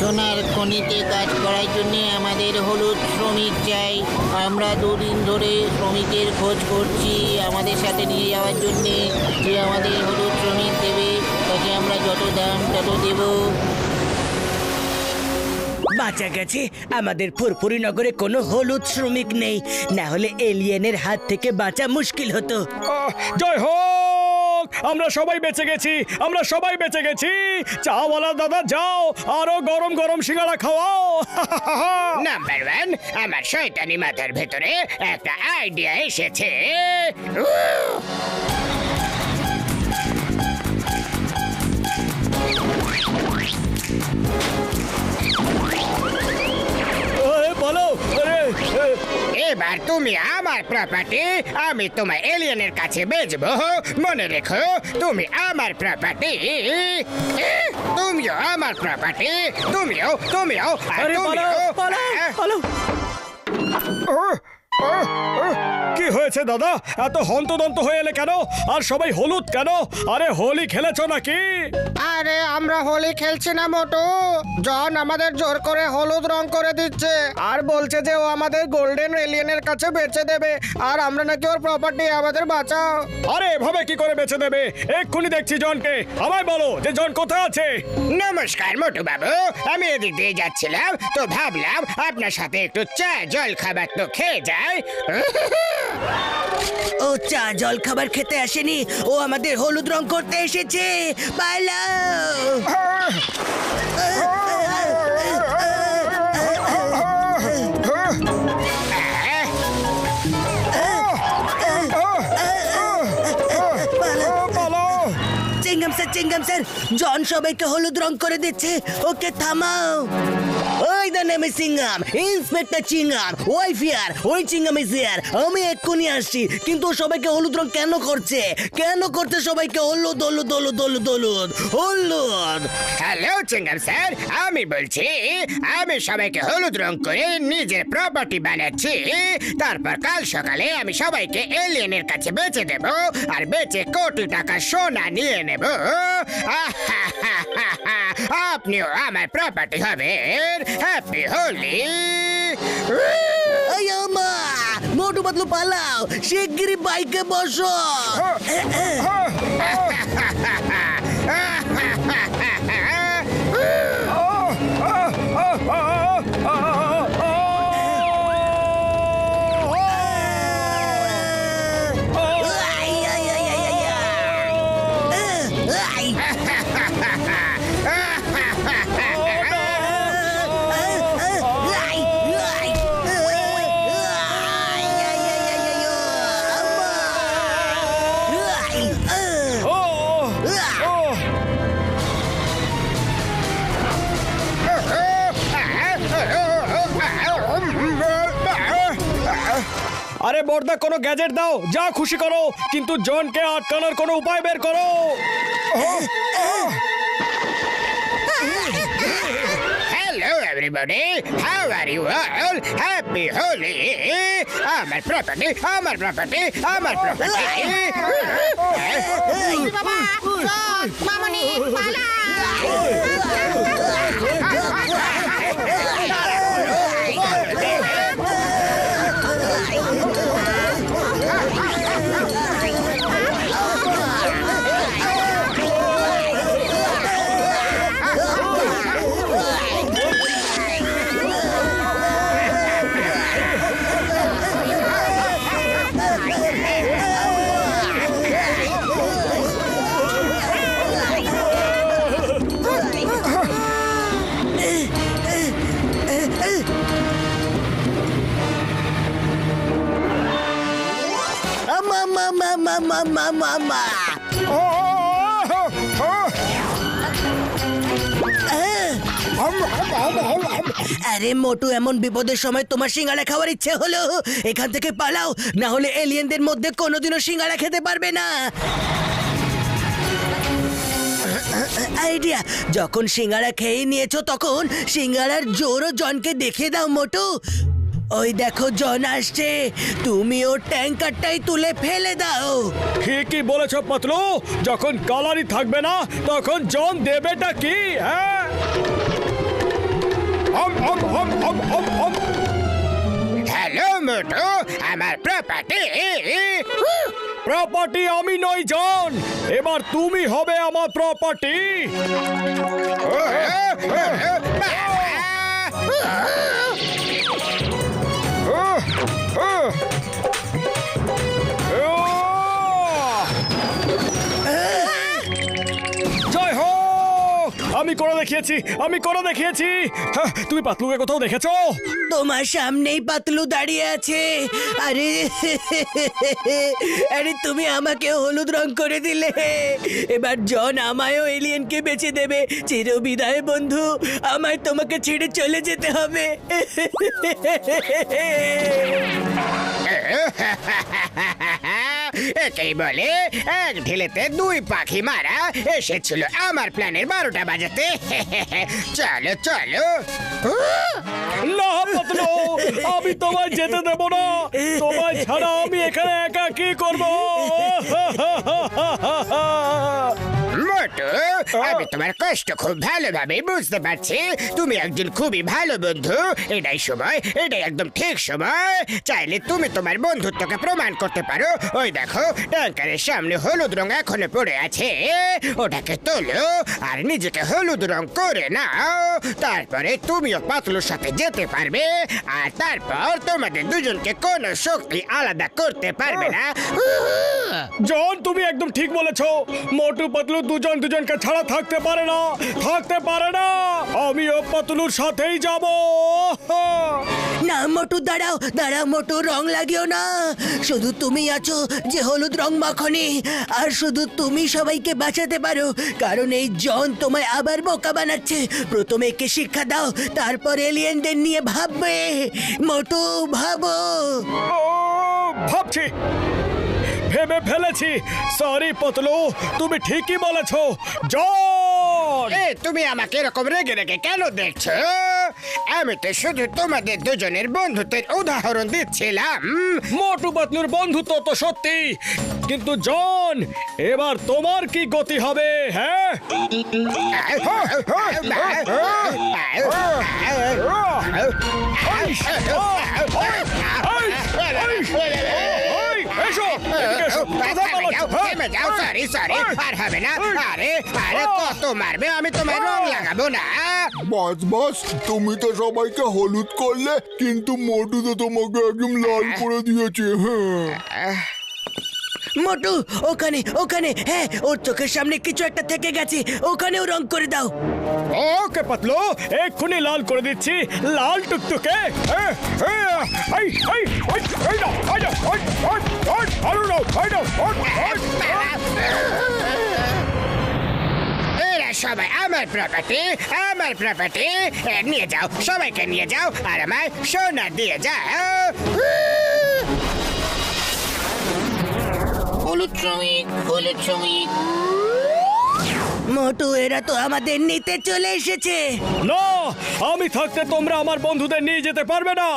সোনার খনিতে কাজ করার জন্য আমাদের হলুদ শ্রমিক চাই। আমরা দুদিন ধরে শ্রমিকের খোঁজ করছি আমাদের সাথে নিয়ে যাওয়ার জন্য। যে আমাদের হলুদ শ্রমিক দেবে তাকে আমরা যত দাম তত দেব। বাঁচা গেছে, আমাদের ফুরফুরি নগরে কোনো হলুদ শ্রমিক নেই, না হলে এলিয়েনের হাত থেকে বাঁচা মুশকিল হতো। জয় হোক, আমরা সবাই বেঁচে গেছি, আমরা সবাই বেঁচে গেছি। চাওয়ালা দাদা যাও, আরো গরম গরম সিঙ্গাড়া খাওয়াও। নাম্বার ওয়ান, আমার শয়তানি মাথার ভেতরে একটা আইডিয়া এসেছে। বলো। এবার তুমি আমার প্রপার্টি আমি তোমার এলিয়েনের কাছে বেচবো। মনে রেখো, তুমি আমার প্রপার্টি, তুমিও আমার প্রপার্টি, তুমিও তুমিও কি হয়েছে দাদা, এত হন্তদন্ত হয়ে এলে কেন? আর সবাই হলুদ কেন? আরে হোলি খেলেছো নাকি? আরে আমরা হোলি খেলছি না মোটু। জন আমাদের জোর করে হলুদ রং করে দিচ্ছে আর বলছে যে ও আমাদের গোল্ডেন এলিয়েনের কাছে বেচে দেবে, আর আমরা নাকি ওর প্রপার্টি। আমাদের বাঁচাও। আরে এভাবে কি করে বেচে দেবে? এক্ষুনি দেখছি জনকে। আমায় বলো যে জন কোথায় আছে। নমস্কার মোটু বাবু, আমি এদিক দিয়ে যাচ্ছিলাম তো ভাবলাম আপনার সাথে একটু চা জল খাবার তো খেয়ে যাই। ও চা জল খাবার খেতে আসেনি, ও আমাদের হলুদ রং করতে এসেছে। পালাও! চিংগাম স্যার, জন সবাইকে হলুদ রং করে দিচ্ছে, ওকে থামাও। ওই দা নেমে সিঙ্গাম, ইন্সপেক্টর চিংগাম, ওই ফিয়ার, ওই চিংগাম ইজ হিয়ার। আমি এক্ষুনি আসছি, কিন্তু সবাইকে হলুদ রং কেন করছে? কেন করতে সবাইকে হলুদ হলুদ হলুদ হলুদ হলুদ হলুদ? হ্যালো চিংগাম স্যার, আমি বলছি আমি সবাইকে হলুদ রং করে নিজের প্রপার্টি বানাচ্ছি। তারপর কাল সকালে আমি সবাইকে এলিয়েনের কাছে বেচে দেব, আর বেচে কোটি টাকা সোনা নিয়ে নেব। আপনিও আমার প্রপার্টি হবেন। হ্যাপি হোলি। মোটু বদলু পালাও, শিগগিরই বাইকে বসো। আরে বর্দা, কোনো গ্যাজেট দাও, যা খুশি করো, কিন্তু জনকে আটকানোর কোনো উপায় বের করো। Hello everybody, how are you all? Happy Holi! আমার প্রপার্টি, আমার প্রপার্টি, আমার প্রপার্টি। বাবা, মামনি, পালা! মামা মামা মামা মামা আরে মোটু, এমন বিপদের সময় তোমার সিঙ্গাড়া খাওয়ার ইচ্ছে হলো? এখান থেকে পালাও, না হলে এলিয়েনদের মধ্যে কোনোদিনও সিঙ্গাড়া খেতে পারবে না। আইডিয়া, যখন সিঙ্গাড়া খেয়ে নিয়েছো তখন সিঙ্গাড়ার জোরও জনকে দেখিয়ে দাও মোটু। ওই দেখো জন আসছে, তুমি ওর ট্যাঙ্কারটাই তুলে ফেলে দাও। ঠিকই বলেছ পাতলু, যখন কালারই থাকবে না তখন জন দেবেটা কি? হ্যাঁ, হ্যালো মোটু, আমার প্রপার্টি আমি নই জন, এবার তুমি হবে আমার প্রপার্টি। জয় হোক, আমি করে দেখিয়েছি, আমি করে দেখিয়েছি। হ্যাঁ, তুমি পাতলুকে কোথাও দেখেছো? তোমার সামনেই পাতলু দাঁড়িয়ে আছে। আরে আরে, তুমি আমাকে হলুদ রং করে দিলে, এবার জন আমায়ও এলিয়েনকে বেঁচে দেবে। চিরবিদায় বন্ধু, আমায় তোমাকে ছেড়ে চলে যেতে হবে। একেই বলে এক ঢিলেতে দুই পাখি মারা। এসেছিল আমার প্ল্যানের 12টা বাজাতে। চলো চলো। না পাতলু, আমি তোমায় যেতে দেব না। তোমায় ছাড়া আমি এখানে একা কি করব? মোটু, আমি তোমার কষ্ট খুব ভালোভাবে বুঝতে পারছি। তুমি একজন খুবই ভালো বন্ধু। এটাই সময়, এটাই একদম ঠিক সময়। চাইলে তুমি তোমার বন্ধুত্বকে প্রমাণ করতে পারো। ওই দেখো, ট্যাঙ্কারের সামনে হলুদ রং এখনো পড়ে আছে। ওটাকে তোলো আর নিজেকে হলুদ রং করে নাও। তারপরে তুমিও পাতলুর সাথে যেতে পারবে। আর তারপর তোমাদের দুজনকে কোনো শক্তি আলাদা করতে পারবে না। জন, তুমি একদম ঠিক বলেছো। মোটু পাতলু দুজন দুজনকে ছাড়া থাকতে পারে না, থাকতে পারে না। আমিও পাতলুর সাথেই যাব। না মোটু, দাঁড়াও দাঁড়াও মোটু, রং লাগিও না। শুধু তুমি আছো যে হলুদ রং মাখনি, আর শুধু তুমি সবাইকে বাঁচাতে পারো। কারণ এই জন তোমায় আবার বোকা বানাচ্ছে। প্রথমে একে শিক্ষা দাও, তারপর এলিয়েনদের নিয়ে ভাববে। মোটু, ভাবো। ও, ভাবছি, ভেবে ফেলেছি। সরি পাতলু, তুমি ঠিকই বলেছো। জন, তুমি আমাকে এরকম রেগে রেগে কেন দেখছো? আমি তো শুধু তোমাদের দুজনের বন্ধুত্বের উদাহরণ দিচ্ছিলাম। মোটু পাতলুর বন্ধুত্ব তো সত্যি, কিন্তু জন, এবার তোমার কি গতি হবে? হ্যাঁ, এসো, এদিকে এসো। কথা বলো। সরি সরি, আর হবে না। আরে আরে, কত মারবে? আমি তোমার রং লাগাবো না। বাস বাস, তুমি তো সবাইকে হলুদ করলে, কিন্তু মোটু তো তোমাকে একদম লাল করে দিয়েছে। হ্যাঁ, মোটু, ওখানে ওখানে, হ্যাঁ, ওর চোখের সামনে কিছু একটা থেকে গেছে, ওখানেও রং করে দাও। ওকে পাতলু, এক্ষুনি লাল করে দিচ্ছি। লাল টুকটুকে। এরা সবাই আমার প্রপার্টি, আমার প্রপার্টি। নিয়ে যাও, সবাইকে নিয়ে যাও, আর আমায় সোনা দিয়ে যাও। হলুদ শ্রমিক, হলুদ শ্রমিক। মোটু, এরা তো আমাদের নিতে চলে এসেছে। না, আমি থাকতে তোমরা আমার বন্ধুদের নিয়ে যেতে পারবে না।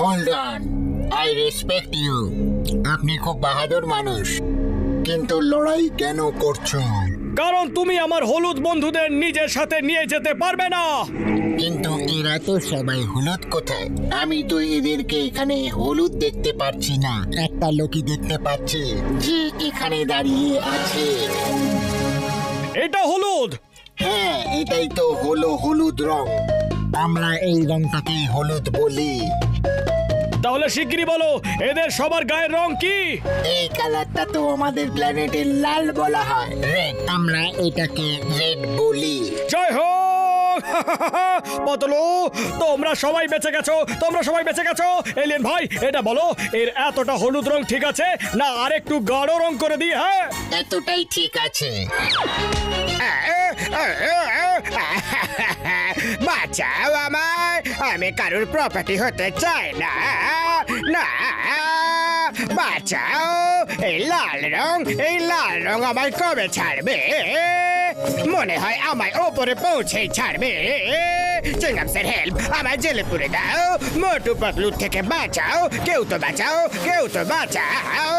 Hold on, I respect you. আপনি খুব বাহাদুর মানুষ, কিন্তু লড়াই কেন করছো? কারণ তুমি আমার হলুদ বন্ধুদের নিজের সাথে নিয়ে যেতে পারবে না। কিন্তু এরা তো সবাই হলুদ কোথায়? আমি তো এদেরকে এখানে হলুদ দেখতে পাচ্ছি না। একটা লোকই দেখতে পাচ্ছি যে এখানে দাঁড়িয়ে আছে। এটা হলুদ। হ্যাঁ, এটাই তো হলো হলুদ রং। আমরা এই রংটাকে হলুদ বলি। তাহলে শিগগিরই বলো এদের সবার গায়ের রং কি? এই কালারটা তো আমাদের প্ল্যানেটের লাল বলা হয়, রেড। আমরা এটাকে রেড বলি। জয় হোক! পতলু, তোমরা সবাই বেঁচে গেছো, তোমরা সবাই বেঁচে গেছো। এলিয়েন ভাই, এটা বলো এর এতটা হলুদ রং ঠিক আছে না আর একটু গাঢ় রং করে দিই? হ্যাঁ, এতটাই ঠিক আছে। বাঁচাও আমায়, আমি কারোর প্রপার্টি হতে চাই না। না, বাঁচাও। এই লাল রং আমায় কবে ছাড়বে? মনে হয় আমায় ওপরে পৌঁছেই ছাড়বে। চিংগাম স্যার, হেল্প! আমায় জেলে পুরে দাও। মোটু পাতলু থেকে বাঁচাও। কেউ তো বাঁচাও, কেউ তো বাঁচাও।